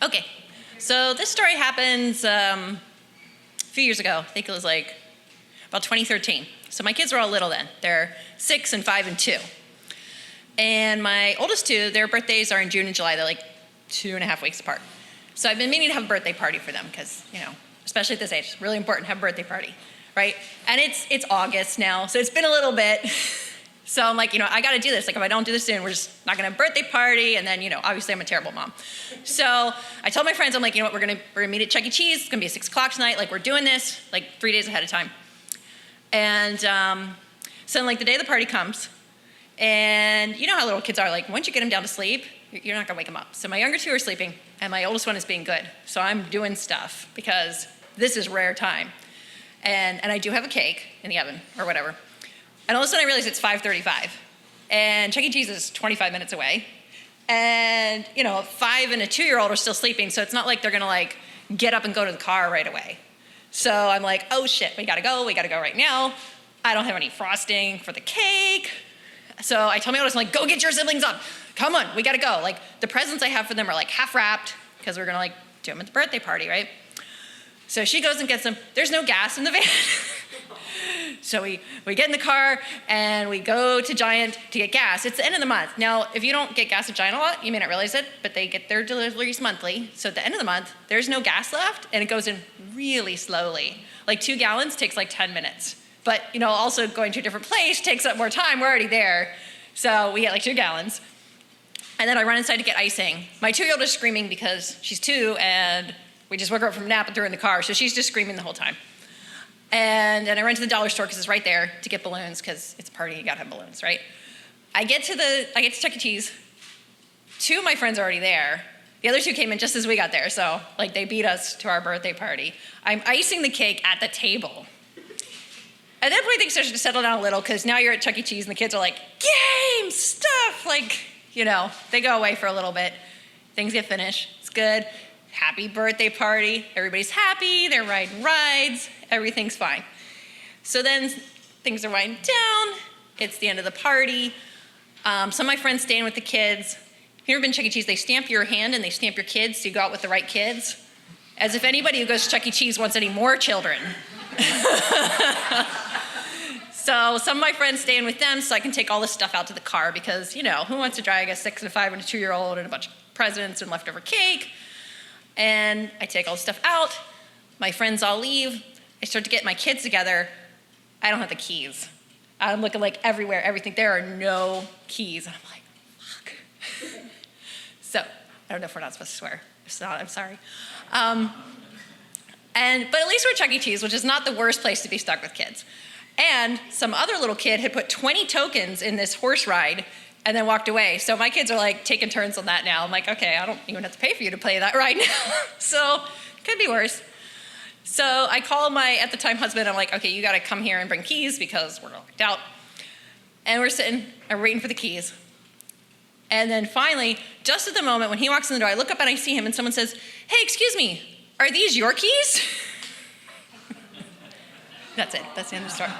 Okay, so this story happens a few years ago. I think it was like about 2013. So my kids were all little then. They're 6 and 5 and 2. And my oldest two, their birthdays are in June and July. They're like 2.5 weeks apart. So I've been meaning to have a birthday party for them because, especially at this age, it's really important to have a birthday party, right? And it's August now, so it's been a little bit. So I'm like, I got to do this. Like, if I don't do this soon, we're just not going to have a birthday party. And then, obviously I'm a terrible mom. So I told my friends, I'm like, we're going to meet at Chuck E. Cheese. It's going to be at 6 o'clock tonight. Like, we're doing this like 3 days ahead of time. And so like the day the party comes, and you know how little kids are. Like, once you get them down to sleep, you're not going to wake them up. So my younger two are sleeping, and my oldest one is being good. So I'm doing stuff because this is rare time. And I do have a cake in the oven or whatever. And all of a sudden I realize it's 5:35, and Chuck E. Cheese is 25 minutes away. And, 5 and a 2-year-old are still sleeping, so it's not like they're gonna get up and go to the car right away. So I'm like, oh shit, we gotta go right now. I don't have any frosting for the cake. So I tell my oldest, I'm like, go get your siblings up. Come on, we gotta go. Like, the presents I have for them are half wrapped, because we're gonna do them at the birthday party, right? So she goes and gets them. There's no gas in the van. So we get in the car and we go to Giant to get gas. It's the end of the month. Now, if you don't get gas at Giant a lot, you may not realize it, but they get their deliveries monthly. So at the end of the month, there's no gas left, and it goes in really slowly. 2 gallons takes 10 minutes. But, also going to a different place takes up more time. We're already there. So we get 2 gallons. And then I run inside to get icing. My 2-year-old is screaming because she's 2, and we just woke her up from a nap and threw her in the car. So she's just screaming the whole time. And then I run to the dollar store because it's right there to get balloons, because it's a party, you gotta have balloons, right? I get to Chuck E. Cheese. 2 of my friends are already there. The other 2 came in just as we got there, so they beat us to our birthday party. I'm icing the cake at the table. At that point, things started to settle down a little, because now you're at Chuck E. Cheese and the kids are like, games, stuff, they go away for a little bit. Things get finished, it's good. Happy birthday party, everybody's happy, they're riding rides, everything's fine. So then things are winding down, it's the end of the party. Some of my friends staying with the kids. Have you ever been to Chuck E. Cheese? They stamp your hand and they stamp your kids so you go out with the right kids. As if anybody who goes to Chuck E. Cheese wants any more children. So some of my friends staying with them so I can take all this stuff out to the car, because, who wants to drag a 6 and a 5 and a 2-year-old and a bunch of presents and leftover cake? And I take all the stuff out. My friends all leave. I start to get my kids together. I don't have the keys. I'm looking everywhere, everything. There are no keys. And I'm like, fuck. So, I don't know if we're not supposed to swear. If not, I'm sorry. But at least we're at Chuck E. Cheese, which is not the worst place to be stuck with kids. And some other little kid had put 20 tokens in this horse ride and then walked away. So my kids are taking turns on that now. I'm like, okay, I don't even have to pay for you to play that ride now. So, could be worse. So I call my, at the time, husband. I'm like, okay, you gotta come here and bring keys because we're locked out. And we're sitting, and we're waiting for the keys. And then finally, just at the moment when he walks in the door, I look up and I see him, and someone says, hey, excuse me, are these your keys? That's it, that's the end of the story.